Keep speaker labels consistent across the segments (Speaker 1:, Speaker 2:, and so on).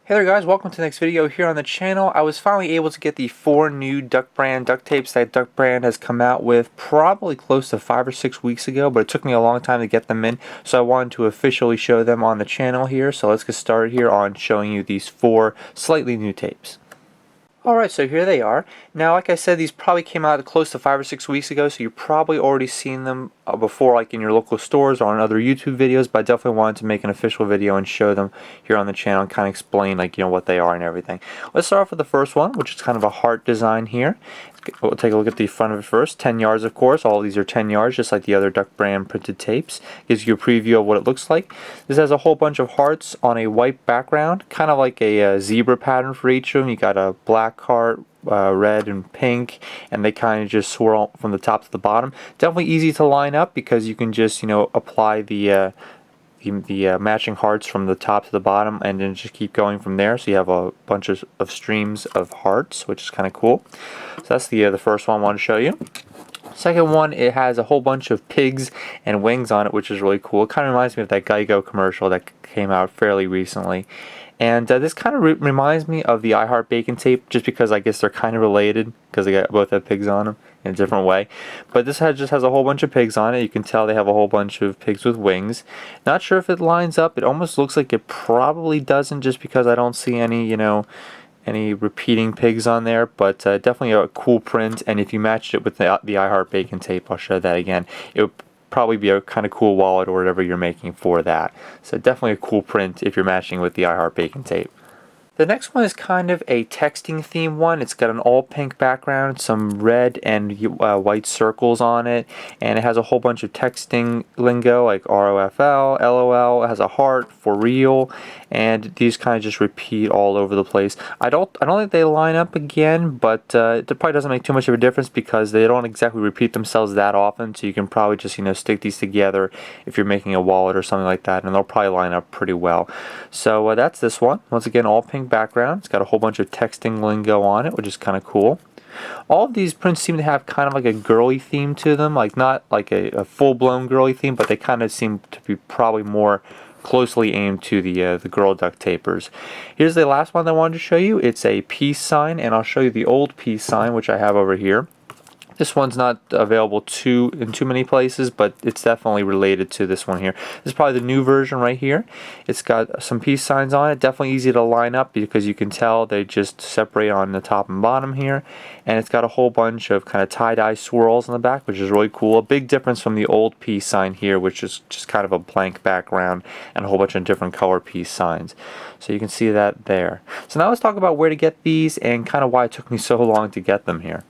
Speaker 1: Hey there guys, welcome to the next video here on the channel. I was finally able to get the 4 new Duck Brand duct tapes that Duck Brand has come out with probably close to 5 or 6 weeks ago, but it took me a long time to get them in, so I wanted to officially show them on the channel here. So let's get started here on showing you these 4 slightly new tapes. Alright, so here they are. Now, like I said, these probably came out close to 5 or 6 weeks ago, so you've probably already seen them before, like in your local stores or on other YouTube videos, but I definitely wanted to make an official video and show them here on the channel and kind of explain, like, what they are and everything. Let's start off with the first one, which is kind of a heart design here. We'll take a look at the front of it first. 10 yards, of course. All of these are 10 yards, just like the other Duck Brand printed tapes. Gives you a preview of what it looks like. This has a whole bunch of hearts on a white background, kind of like a zebra pattern for each of them. You got a black heart, red and pink, and they kind of just swirl from the top to the bottom. Definitely easy to line up because you can just apply the matching hearts from the top to the bottom and then just keep going from there, so you have a bunch of streams of hearts, which is kind of cool. So that's the first one I want to show you. Second one, it has a whole bunch of pigs and wings on it, which is really cool. It kind of reminds me of that Geico commercial that came out fairly recently. And this kind of reminds me of the I Heart Bacon tape, just because I guess they're kind of related, because they both have pigs on them in a different way. But this just has a whole bunch of pigs on it. You can tell they have a whole bunch of pigs with wings. Not sure if it lines up. It almost looks like it probably doesn't, just because I don't see any, any repeating pigs on there. But definitely a cool print. And if you matched it with the I Heart Bacon tape, I'll show that again, it would probably be a kind of cool wallet or whatever you're making for that. So definitely a cool print if you're matching with the I Heart Bacon tape. The next one is kind of a texting theme one. It's got an all pink background, some red and white circles on it, and it has a whole bunch of texting lingo like ROFL, LOL. It has a heart, for real, and these kind of just repeat all over the place. I don't think they line up again, but it probably doesn't make too much of a difference because they don't exactly repeat themselves that often. So you can probably just stick these together if you're making a wallet or something like that, and they'll probably line up pretty well. So that's this one. Once again, all pink background. It's got a whole bunch of texting lingo on it, which is kind of cool. All of these prints seem to have kind of like a girly theme to them, like not like a full-blown girly theme, but they kind of seem to be probably more closely aimed to the girl duct tapers. Here's the last one I wanted to show you. It's a peace sign, and I'll show you the old peace sign, which I have over here. This one's not available in too many places, but it's definitely related to this one here. This is probably the new version right here. It's got some peace signs on it. Definitely easy to line up because you can tell they just separate on the top and bottom here. And it's got a whole bunch of kind of tie-dye swirls on the back, which is really cool. A big difference from the old peace sign here, which is just kind of a blank background and a whole bunch of different color peace signs. So you can see that there. So now let's talk about where to get these and kind of why it took me so long to get them here.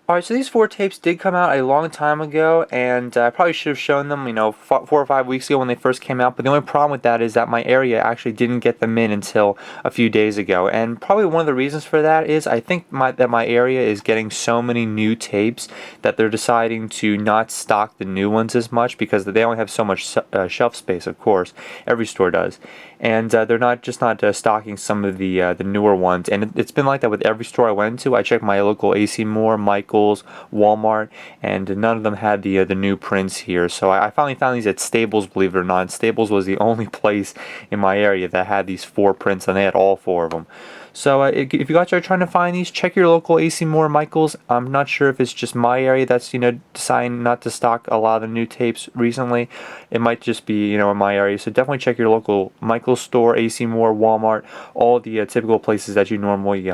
Speaker 1: Alright, so these 4 tapes did come out a long time ago, and I probably should have shown them, 4 or 5 weeks ago when they first came out, but the only problem with that is that my area actually didn't get them in until a few days ago, and probably one of the reasons for that is I think that my area is getting so many new tapes that they're deciding to not stock the new ones as much because they only have so much shelf space, of course. Every store does. And they're not stocking some of the newer ones, and it's been like that with every store I went to. I checked my local AC Moore, Michaels, Walmart, and none of them had the new prints here. So I finally found these at Staples, believe it or not. Staples was the only place in my area that had these 4 prints, and they had all 4 of them. So if you guys are trying to find these, check your local AC Moore, Michaels. I'm not sure if it's just my area that's deciding not to stock a lot of the new tapes recently. It might just be in my area. So definitely check your local Michaels store, AC Moore, Walmart, all the typical places that you normally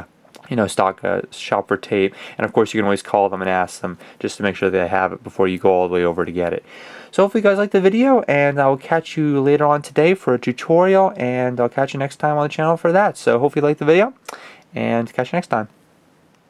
Speaker 1: shop for tape. And of course you can always call them and ask them just to make sure they have it before you go all the way over to get it. So hopefully you guys liked the video, and I'll catch you later on today for a tutorial, and I'll catch you next time on the channel for that. So hopefully you liked the video, and catch you next time.